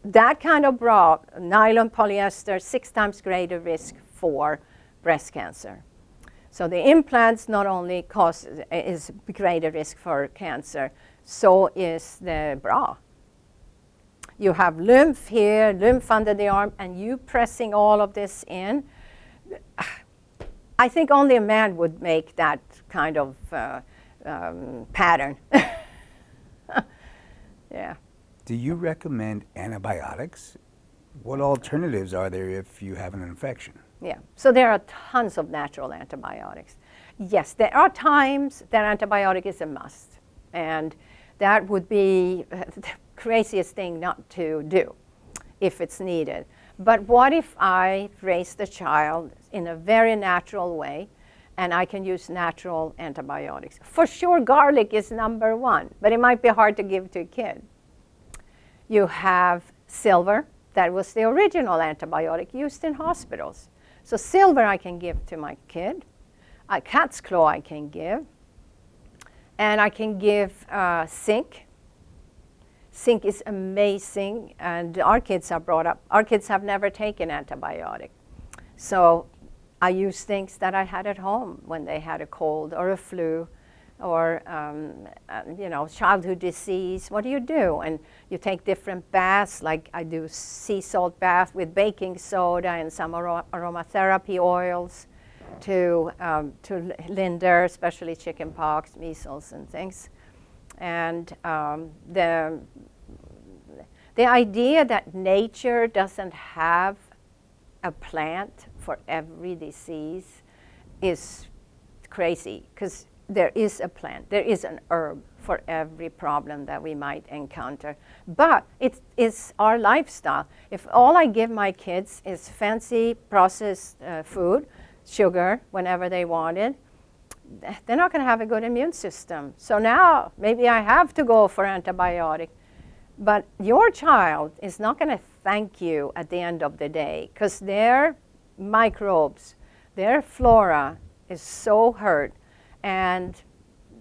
That kind of bra, nylon, polyester, 6 times greater risk for breast cancer. So the implants not only is greater risk for cancer, so is the bra. You have lymph here, lymph under the arm, and you pressing all of this in. I think only a man would make that kind of pattern. Yeah. Do you recommend antibiotics? What alternatives are there if you have an infection? Yeah, so there are tons of natural antibiotics. Yes, there are times that antibiotic is a must, and that would be the craziest thing not to do if it's needed. But what if I raise the child in a very natural way? and I can use natural antibiotics. For sure, garlic is number one, but it might be hard to give to a kid. You have silver. That was the original antibiotic used in hospitals. So silver I can give to my kid. Cat's claw I can give. And I can give zinc. Zinc is amazing, and our kids have never taken antibiotic. So I use things that I had at home when they had a cold or a flu or childhood disease. What do? And you take different baths, like I do sea salt bath with baking soda and some aromatherapy oils to hinder, especially chicken pox, measles, and things. And the idea that nature doesn't have a plant for every disease is crazy, because there is a plant, there is an herb for every problem that we might encounter. But it is our lifestyle. If all I give my kids is fancy processed food, sugar whenever they want it, they're not going to have a good immune system. So now maybe I have to go for antibiotic. But your child is not going to thank you at the end of the day, because their microbes, their flora is so hurt, and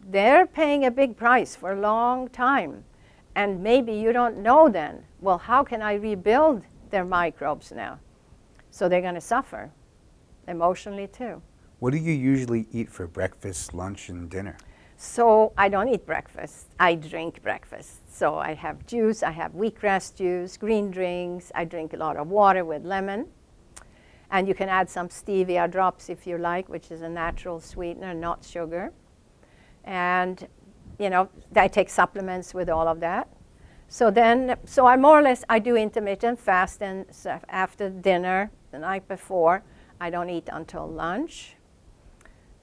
they're paying a big price for a long time. And maybe you don't know then, well, how can I rebuild their microbes now? So they're going to suffer emotionally too. What do you usually eat for breakfast, lunch, and dinner? So I don't eat breakfast. I drink breakfast. So I have juice, I have wheatgrass juice, green drinks. I drink a lot of water with lemon. And you can add some stevia drops if you like, which is a natural sweetener, not sugar. And, I take supplements with all of that. So I more or less, I do intermittent fasting. So after dinner, the night before, I don't eat until lunch.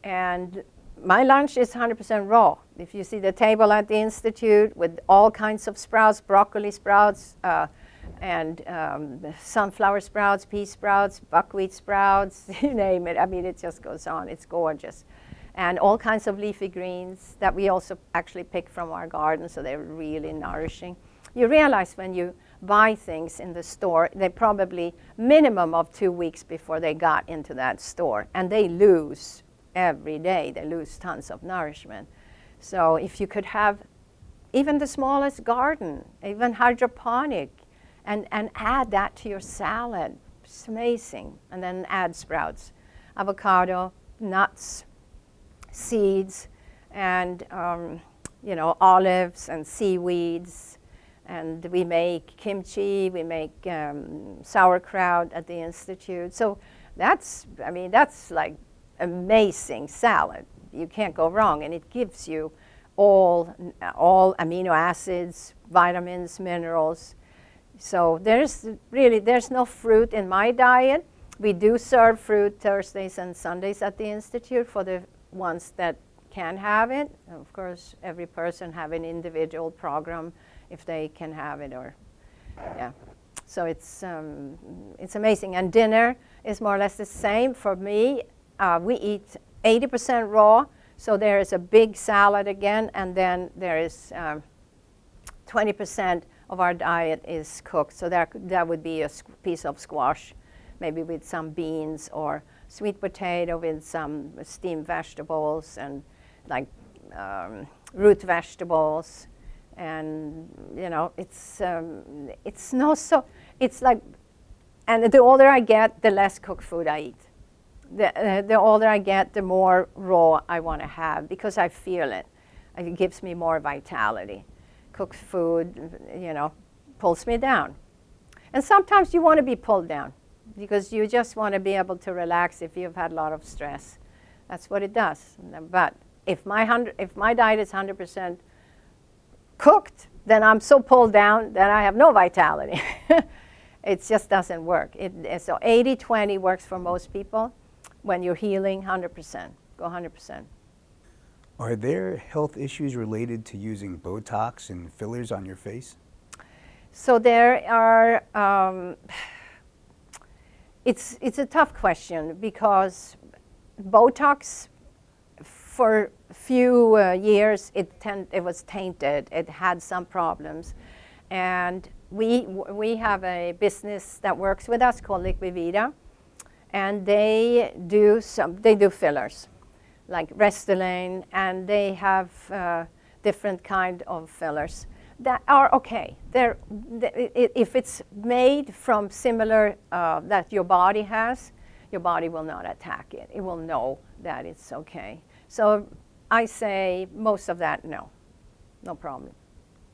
And my lunch is 100% raw. If you see the table at the Institute with all kinds of sprouts, broccoli sprouts, and sunflower sprouts, pea sprouts, buckwheat sprouts, you name it. I mean, it just goes on. It's gorgeous. And all kinds of leafy greens that we also actually pick from our garden, so they're really nourishing. You realize when you buy things in the store, they probably minimum of 2 weeks before they got into that store, and they lose every day. They lose tons of nourishment. So if you could have even the smallest garden, even hydroponic, and add that to your salad, it's amazing. And then add sprouts, avocado, nuts, seeds, and olives and seaweeds. And we make kimchi, we make sauerkraut at the Institute. So that's like amazing salad. You can't go wrong, and it gives you all amino acids, vitamins, minerals. So there's no fruit in my diet. We do serve fruit Thursdays and Sundays at the Institute for the ones that can have it. Of course, every person have an individual program if they can have it, or yeah. So it's amazing. And dinner is more or less the same for me. We eat 80% raw, so there is a big salad again, and then there is 20% of our diet is cooked. So that would be a piece of squash, maybe with some beans, or sweet potato with some steamed vegetables, and like root vegetables. And it's like, and the older I get, the less cooked food I eat. The older I get, the more raw I want to have, because I feel it. It gives me more vitality. Cooked food, pulls me down. And sometimes you want to be pulled down, because you just want to be able to relax if you've had a lot of stress. That's what it does. But if my diet is 100% cooked, then I'm so pulled down that I have no vitality. It just doesn't work. So 80-20 works for most people. When you're healing, 100%. Go 100%. Are there health issues related to using Botox and fillers on your face? So there are, it's a tough question, because Botox for a few years, it was tainted. It had some problems. And we have a business that works with us called Liquid Vita, and they do fillers like Restylane, and they have different kind of fillers that are okay. If it's made from similar that your body has, your body will not attack it. It will know that it's okay. So I say most of that, no problem.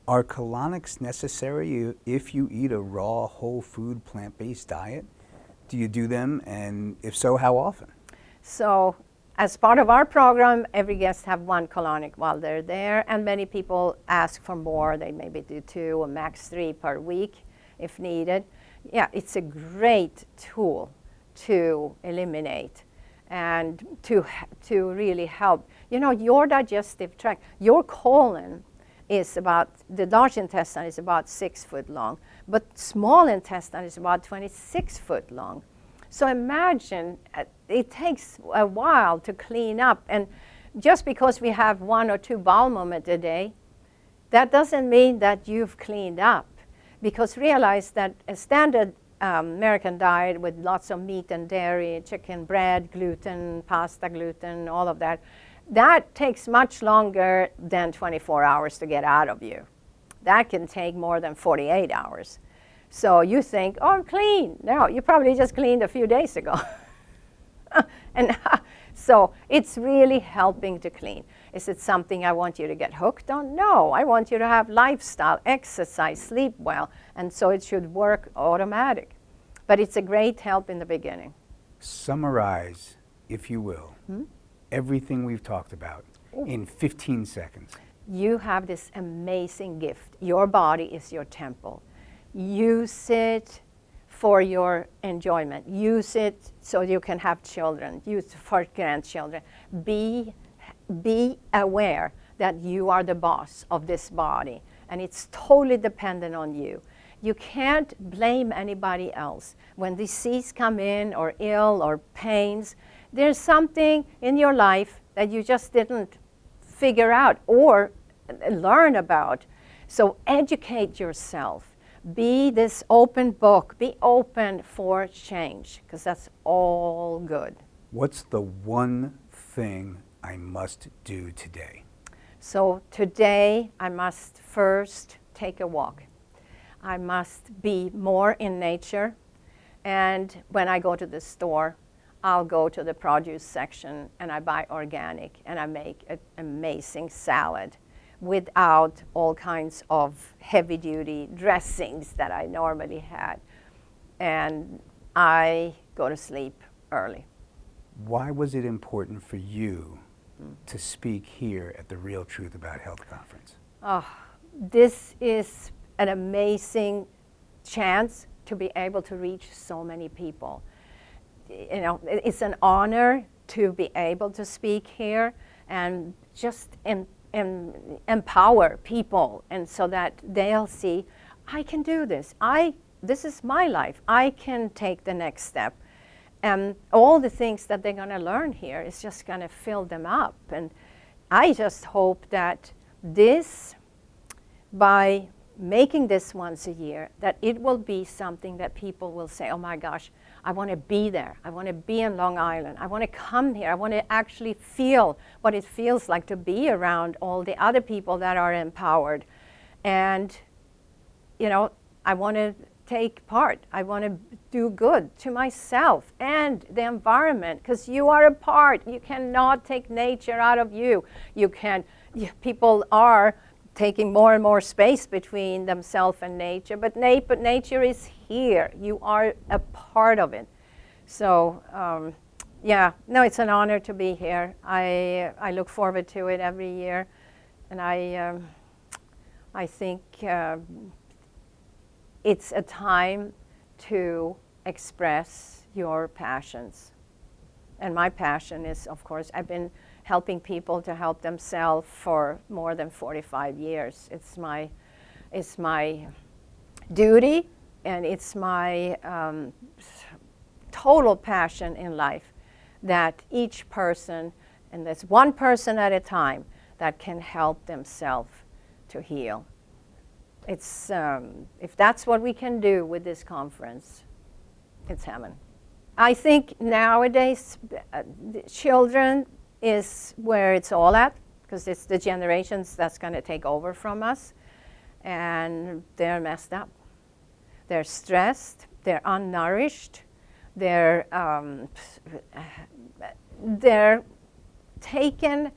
Are colonics necessary if you eat a raw, whole food, plant-based diet? Do you do them, and if so, how often? So as part of our program, every guest have 1 colonic while they're there, and many people ask for more. They maybe do 2 or max 3 per week if needed. Yeah, it's a great tool to eliminate and to really help. You know, your digestive tract, your colon is about, the large intestine is about 6 foot long, but small intestine is about 26 foot long. So imagine, it takes a while to clean up, and just because we have 1 or 2 bowel movements a day, that doesn't mean that you've cleaned up. Because realize that a standard American diet with lots of meat and dairy, chicken, bread, gluten, pasta, gluten, all of that, that takes much longer than 24 hours to get out of you. That can take more than 48 hours. So you think, oh, I'm clean. No, you probably just cleaned a few days ago. And so it's really helping to clean. Is it something I want you to get hooked on? No, I want you to have lifestyle, exercise, sleep well, and so it should work automatic. But it's a great help in the beginning. Summarize, if you will, everything we've talked about in 15 seconds. You have this amazing gift. Your body is your temple. Use it for your enjoyment. Use it so you can have children. Use it for grandchildren. Be aware that you are the boss of this body, and it's totally dependent on you. You can't blame anybody else. When disease come in, or ill, or pains, there's something in your life that you just didn't figure out or learn about. So educate yourself. Be this open book. Be open for change, because that's all good. What's the one thing I must do today? So today I must first take a walk. I must be more in nature. And when I go to the store, I'll go to the produce section and I buy organic, and I make an amazing salad without all kinds of heavy-duty dressings that I normally had. And I go to sleep early. Why was it important for you to speak here at the Real Truth About Health conference? Oh, this is an amazing chance to be able to reach so many people. You know, it's an honor to be able to speak here and just empower people, and so that they'll see, I can do this. This is my life. I can take the next step. And all the things that they're going to learn here is just going to fill them up. And I just hope that this, by making this once a year, that it will be something that people will say, oh my gosh, I want to be there. I want to be in Long Island. I want to come here. I want to actually feel what it feels like to be around all the other people that are empowered. And, you know, I want to take part. I want to do good to myself and the environment, because you are a part. You cannot take nature out of you. People are taking more and more space between themselves and nature, but nature is here. You are a part of it. So yeah, no, it's an honor to be here. I look forward to it every year, and I think it's a time to express your passions. And my passion is, of course, I've been helping people to help themselves for more than 45 years. It's my duty, and it's my total passion in life, that each person And there's one person at a time that can help themselves to heal. It's, if that's what we can do with this conference, it's heaven. I think nowadays, children is where it's all at, because it's the generations that's going to take over from us, and they're messed up. They're stressed, they're unnourished, they're taken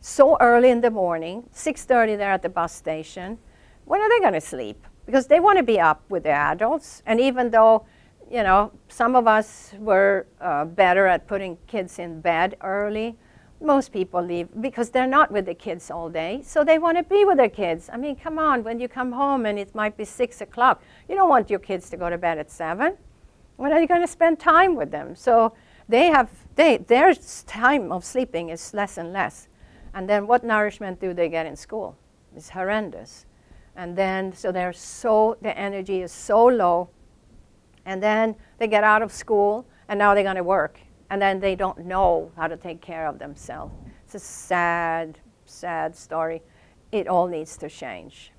so early in the morning, 6:30 they're at the bus station. When are they going to sleep? Because they want to be up with the adults, and even though, you know, some of us were better at putting kids in bed early, most people leave because they're not with the kids all day, so they want to be with their kids. I mean, come on, when you come home and it might be 6 o'clock, you don't want your kids to go to bed at 7. When are you going to spend time with them? So their time of sleeping is less and less. And then what nourishment do they get in school? It's horrendous. And then, so the energy is so low, and then they get out of school, and now they're going to work. And then they don't know how to take care of themselves. It's a sad, sad story. It all needs to change.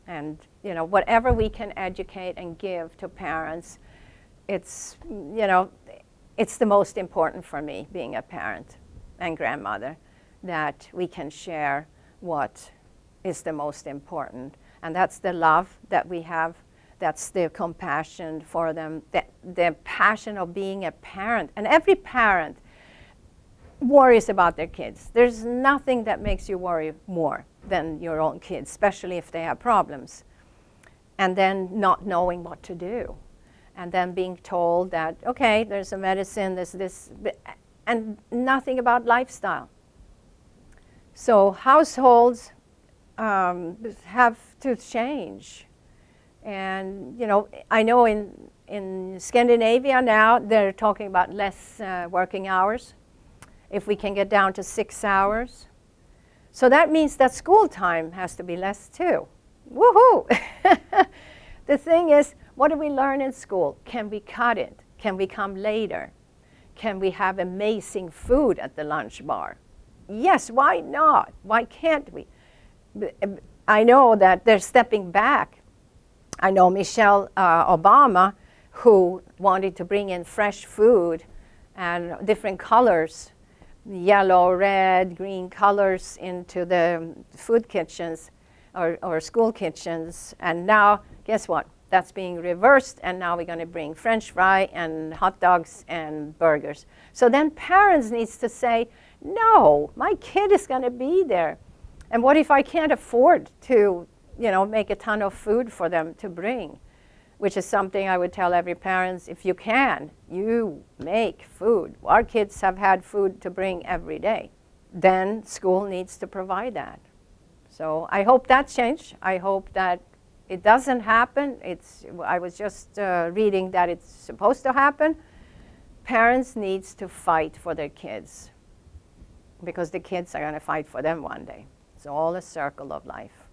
And, you know, whatever we can educate and give to parents, it's, you know, it's the most important for me, being a parent and grandmother, that we can share what is the most important. And that's the love that we have. That's the compassion for them, the passion of being a parent. And every parent worries about their kids. There's nothing that makes you worry more than your own kids, especially if they have problems. And then not knowing what to do. And then being told that, okay, there's a medicine, there's this, and nothing about lifestyle. So households have to change. And, you know, I know in Scandinavia now, they're talking about less working hours, if we can get down to 6 hours. So that means that school time has to be less too. Woohoo! The thing is, what do we learn in school? Can we cut it? Can we come later? Can we have amazing food at the lunch bar? Yes, why not? Why can't we? I know that they're stepping back. I know Michelle Obama, who wanted to bring in fresh food and different colors, yellow, red, green colors into the food kitchens or school kitchens. And now, guess what? That's being reversed, and now we're going to bring French fry and hot dogs and burgers. So then parents needs to say, no, my kid is going to be there. And what if I can't afford to, you know, make a ton of food for them to bring? Which is something I would tell every parent, if you can, you make food. Our kids have had food to bring every day. Then school needs to provide that. So I hope that changed. I hope that it doesn't happen. I was just reading that it's supposed to happen. Parents needs to fight for their kids, because the kids are going to fight for them one day. It's all a circle of life.